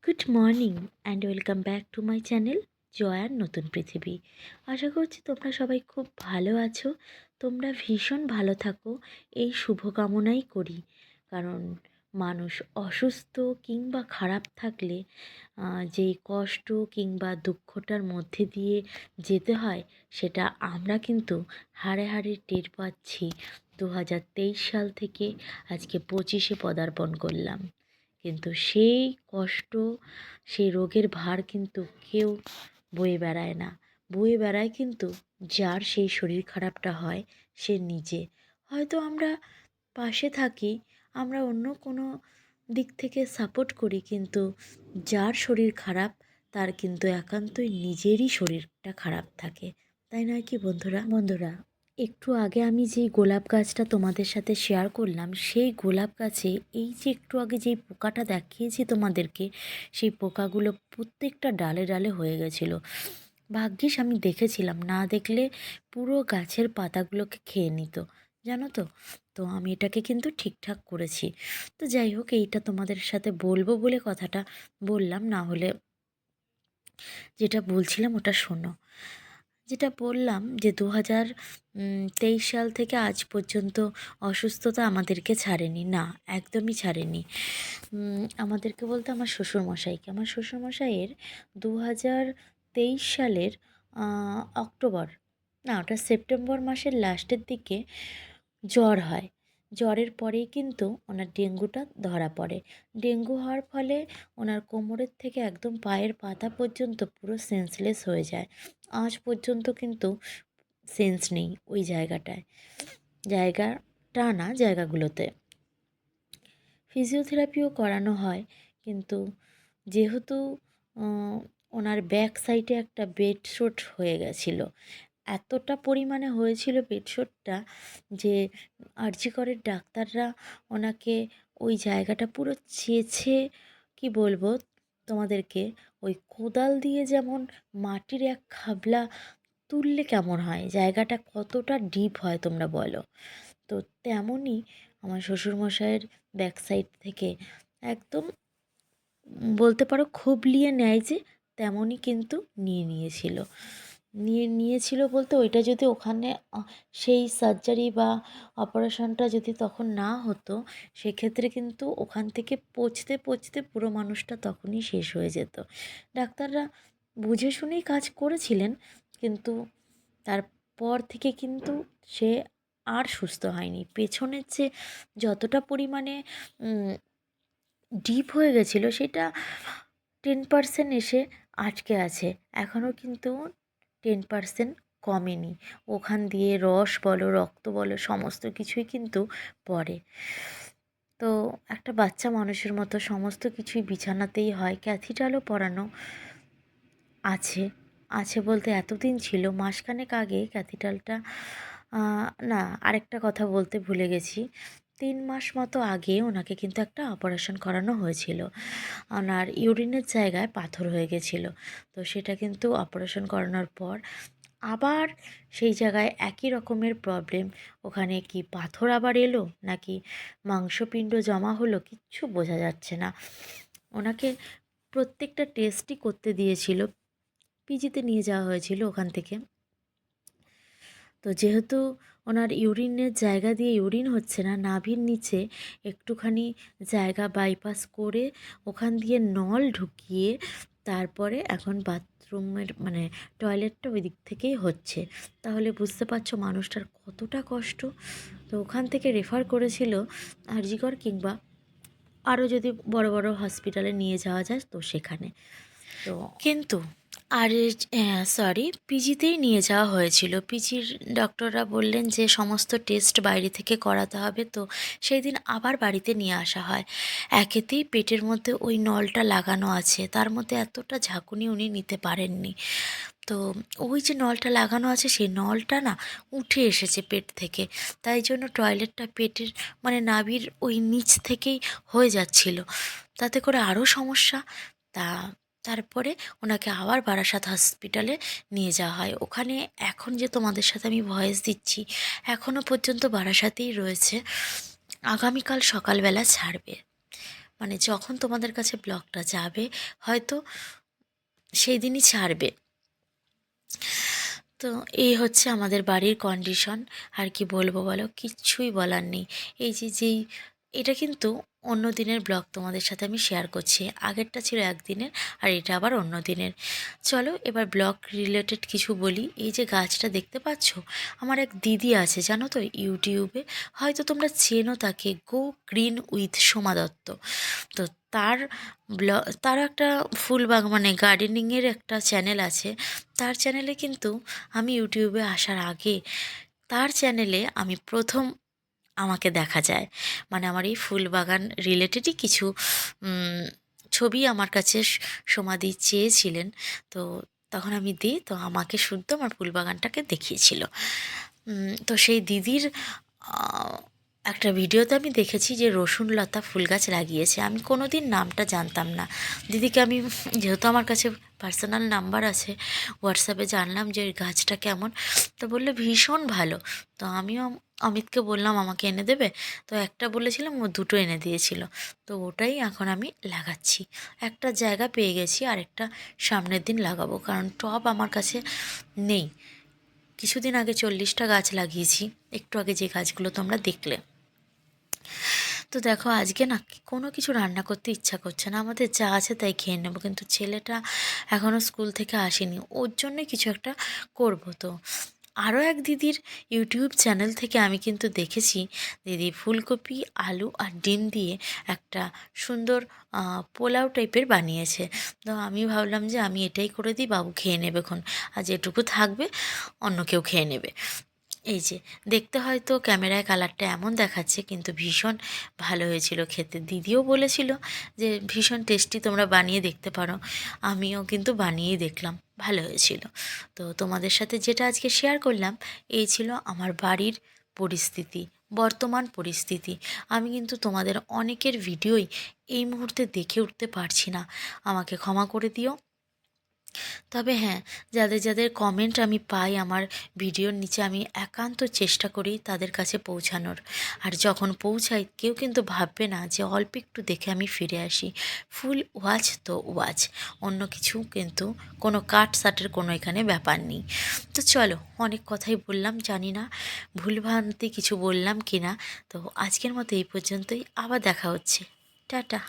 Good morning and welcome back to my channel জয়ার নতুন পৃথিবী। আশা করছি তোমরা সবাই খুব ভালো আছো। তোমরা ভীষণ ভালো থাকো এই শুভকামনাই করি। কারণ মানুষ অসুস্থ কিংবা খারাপ থাকলে যেই কষ্ট কিংবা দুঃখটার মধ্যে দিয়ে যেতে হয়, সেটা আমরা কিন্তু হাড়ে হাড়ে টের পাচ্ছি। 2023 সাল থেকে আজকে 25-এ পদার্পণ করলাম, কিন্তু সেই কষ্ট, সেই রোগের ভার কিন্তু কেউ বয়ে বেড়ায় না। বয়ে বেড়ায় কিন্তু যার সেই শরীর খারাপটা হয় সে নিজে। হয়তো আমরা পাশে থাকি, আমরা অন্য কোনো দিক থেকে সাপোর্ট করি, কিন্তু যার শরীর খারাপ তার কিন্তু একান্তই নিজেরই শরীরটা খারাপ থাকে। তাই নয় কি বন্ধুরা? বন্ধুরা, একটু আগে আমি যেই গোলাপ গাছটা তোমাদের সাথে শেয়ার করলাম, সেই গোলাপ গাছে এই যে একটু আগে যেই পোকাটা দেখিয়েছি তোমাদেরকে, সেই পোকাগুলো প্রত্যেকটা ডালে ডালে হয়ে গেছিলো। ভাগ্যিস আমি দেখেছিলাম, না দেখলে পুরো গাছের পাতাগুলোকে খেয়ে নিত, জানো তো। তো আমি এটাকে কিন্তু ঠিকঠাক করেছি। তো যাই হোক, এইটা তোমাদের সাথে বলবো বলে কথাটা বললাম, না হলে যেটা বলছিলাম ওটা শোনো। যেটা বললাম যে 2023 সাল থেকে আজ পর্যন্ত অসুস্থতা আমাদেরকে ছাড়েনি, না একদমই ছাড়েনি। আমাদেরকে বলতে আমার শ্বশুরমশাইকে, আমার শ্বশুরমশাইয়ের 2023 সালের অক্টোবর, না ওটা সেপ্টেম্বর মাসের লাস্টের দিকে জ্বর হয়। জ্বরের পরেই কিন্তু ওনার ডেঙ্গুটা ধরা পড়ে। ডেঙ্গু হওয়ার ফলে ওনার কোমরের থেকে একদম পায়ের পাতা পর্যন্ত পুরো সেন্সলেস হয়ে যায়। আজ পর্যন্ত কিন্তু সেন্স নেই ওই জায়গাটায়, জায়গাটা না জায়গাগুলোতে। ফিজিওথেরাপিও করানো হয়, কিন্তু যেহেতু ওনার ব্যাক সাইডে একটা বেডশোট হয়ে গেছিলো, এতটা পরিমাণে হয়েছিল বেডশোটটা যে আরজি করের ডাক্তাররা ওনাকে ওই জায়গাটা পুরো ছেঁচে, কি বলবো তোমাদেরকে, ওই কোদাল দিয়ে যেমন মাটির এক খাবলা তুললে কেমন হয়, জায়গাটা কতটা ডিপ হয় তোমরা বলো। তো তেমনই আমার শ্বশুরমশাইয়ের ব্যাক সাইড থেকে একদম বলতে পারো খুবলিয়ে নেয় যে, তেমনই কিন্তু নিয়েছিল বলতে, ওইটা যদি ওখানে সেই সার্জারি বা অপারেশনটা যদি তখন না হতো, সেক্ষেত্রে কিন্তু ওখান থেকে পচতে পচতে পুরো মানুষটা তখনই শেষ হয়ে যেত। ডাক্তাররা বুঝে শুনেই কাজ করেছিলেন, কিন্তু তারপর থেকে কিন্তু সে আর সুস্থ হয়নি। পেছনের যে যতটা পরিমাণে ডিপ হয়ে গেছিলো, সেটা 10% এসে আটকে আছে, এখনও কিন্তু 10% কমেনি। ওখান দিয়ে রস বলো, রক্ত বলো, সমস্ত কিছুই কিন্তু পড়ে। তো একটা বাচ্চা মানুষের মতো সমস্ত কিছুই বিছানাতেই হয়। ক্যাথিটারও পরানো আছে, আছে বলতে এতদিন ছিল, মাসখানেক আগে ক্যাথিটারটা, না আরেকটা কথা বলতে ভুলে গেছি, 3 মাস মতো আগে ওনাকে কিন্তু একটা অপারেশন করানো হয়েছিল। ওনার ইউরিনের জায়গায় পাথর হয়ে গেছিলো। তো সেটা কিন্তু অপারেশন করানোর পর আবার সেই জায়গায় একই রকমের প্রবলেম। ওখানে কি পাথর আবার এলো নাকি মাংসপিণ্ড জমা হলো, কিচ্ছু বোঝা যাচ্ছে না। ওনাকে প্রত্যেকটা টেস্টই করতে দিয়েছিল, পিজিতে নিয়ে যাওয়া হয়েছিল ওখান থেকে। তো যেহেতু ওনার ইউরিনের জায়গা দিয়ে ইউরিন হচ্ছে না, নাভির নিচে একটুখানি জায়গা বাইপাস করে ওখান দিয়ে নল ঢুকিয়ে তারপরে এখন বাথরুমের মানে টয়লেটটা ওই দিক থেকেই হচ্ছে। তাহলে বুঝতে পারছো মানুষটার কতটা কষ্ট। তো ওখান থেকে রেফার করেছিল আরজিকর কিংবা আরও যদি বড় বড় হসপিটালে নিয়ে যাওয়া যায় তো সেখানে। তো কিন্তু আর পিজিতেই নিয়ে যাওয়া হয়েছিল। পিজির ডক্টররা বললেন যে সমস্ত টেস্ট বাইরে থেকে করাতে হবে। তো সেই দিন আবার বাড়িতে নিয়ে আসা হয়। একেতেই পেটের মধ্যে ওই নলটা লাগানো আছে, তার মধ্যে এতটা ঝাঁকুনি উনি নিতে পারেননি। তো ওই যে নলটা লাগানো আছে, সেই নলটা না উঠে এসেছে পেট থেকে, তাই জন্য টয়লেটটা পেটের মানে নাভির ওই নিচ থেকেই হয়ে যাচ্ছিল, তাতে করে আরও সমস্যা। তারপরে ওনাকে আবার বারাসাত হসপিটালে নিয়ে যাওয়া হয়। ওখানে এখন যে তোমাদের সাথে আমি ভয়েস দিচ্ছি, এখনও পর্যন্ত বারাসাতেই রয়েছে। আগামীকাল সকালবেলা ছাড়বে। মানে যখন তোমাদের কাছে ব্লগটা যাবে হয়তো সেই দিনই ছাড়বে। তো এই হচ্ছে আমাদের বাড়ির কন্ডিশন। আর কি বলবো বলো, কিচ্ছুই বলার নেই। এই যে যেই এটা কিন্তু অন্য দিনের ব্লগ তোমাদের সাথে আমি শেয়ার করছি। আগেরটা ছিল একদিনের, আর এটা আবার অন্য দিনের। চলো এবার ব্লগ রিলেটেড কিছু বলি। এই যে গাছটা দেখতে পাচ্ছ, আমার এক দিদি আছে জানো তো ইউটিউবে, হয়তো তোমরা চেনো তাকে, go green with Soma Dutta. তো তার তার একটা ফুল মানে গার্ডেনিংয়ের একটা চ্যানেল আছে। তার চ্যানেলে কিন্তু আমি ইউটিউবে আসার আগে তার চ্যানেলে আমি প্রথম আমাকে দেখা যায়। মানে আমার এই ফুল বাগান রিলেটেডই কিছু ছবি আমার কাছে সমাধি চেয়েছিলেন। তো তখন আমি দিই, তো আমাকে শুদ্ধ আমার ফুল বাগানটাকে দেখিয়েছিল। তো সেই দিদির একটা ভিডিওতে আমি দেখেছি যে রসুনলতা ফুল গাছ লাগিয়েছে। আমি কোনো দিন নামটা জানতাম না। দিদিকে আমি, যেহেতু আমার কাছে পার্সোনাল নাম্বার আছে, হোয়াটসঅ্যাপে জানলাম যে ওই গাছটা কেমন। তো বললো ভীষণ ভালো। তো আমিও অমিতকে বললাম আমাকে এনে দেবে। তো একটা বলেছিলাম, ও দুটো এনে দিয়েছিল। তো ওটাই এখন আমি লাগাচ্ছি। একটা জায়গা পেয়ে গেছি, আরেকটা সামনের দিন লাগাবো, কারণ টব আমার কাছে নেই। কিছুদিন আগে 40টা গাছ লাগিয়েছি, একটু আগে যে গাছগুলো তোমরা দেখলে। তো দেখো আজকে না কোনো কিছু রান্না করতে ইচ্ছা করছে না, আমাদের যা আছে তাই খেয়ে নেবো। কিন্তু ছেলেটা এখনও স্কুল থেকে আসেনি, ওর জন্যই কিছু একটা করব। তো আরও এক দিদির ইউটিউব চ্যানেল থেকে আমি কিন্তু দেখেছি, দিদি ফুলকপি আলু আর ডিম দিয়ে একটা সুন্দর পোলাও টাইপের বানিয়েছে। তো আমি ভাবলাম যে আমি এটাই করে দিই, বাবু খেয়ে নেবেক্ষণ, আর যেটুকু থাকবে অন্য কেউ খেয়ে নেবে। এই যে দেখতে হয়তো ক্যামেরায় কালারটা এমন দেখাচ্ছে, কিন্তু ভীষণ ভালো হয়েছিল খেতে। দিদিও বলেছিল যে ভীষণ টেস্টি, তোমরা বানিয়ে দেখতে পারো। আমিও কিন্তু বানিয়েই দেখলাম, ভালো হয়েছিল। তো তোমাদের সাথে যেটা আজকে শেয়ার করলাম, এই ছিল আমার বাড়ির পরিস্থিতি, বর্তমান পরিস্থিতি। আমি কিন্তু তোমাদের অনেকের ভিডিওই এই মুহূর্তে দেখে উঠতে পারছি না, আমাকে ক্ষমা করে দিও। তবে হ্যাঁ, যাদের যাদের কমেন্ট আমি পাই আমার ভিডিওর নিচে, আমি একান্ত চেষ্টা করি তাদের কাছে পৌঁছানোর। আর যখন পৌঁছাই, কেউ কিন্তু ভাববে না যে অল্প একটু দেখে আমি ফিরে আসি। ফুল ওয়াচ তো ওয়াচ, অন্য কিছু কিন্তু কোনো কাটসাটের কোনো এখানে ব্যাপার নেই। তো চলো, অনেক কথাই বললাম, জানি না ভুলভ্রান্তি কিছু বললাম কি না। তো আজকের মতো এই পর্যন্তই, আবার দেখা হচ্ছে। টাটা।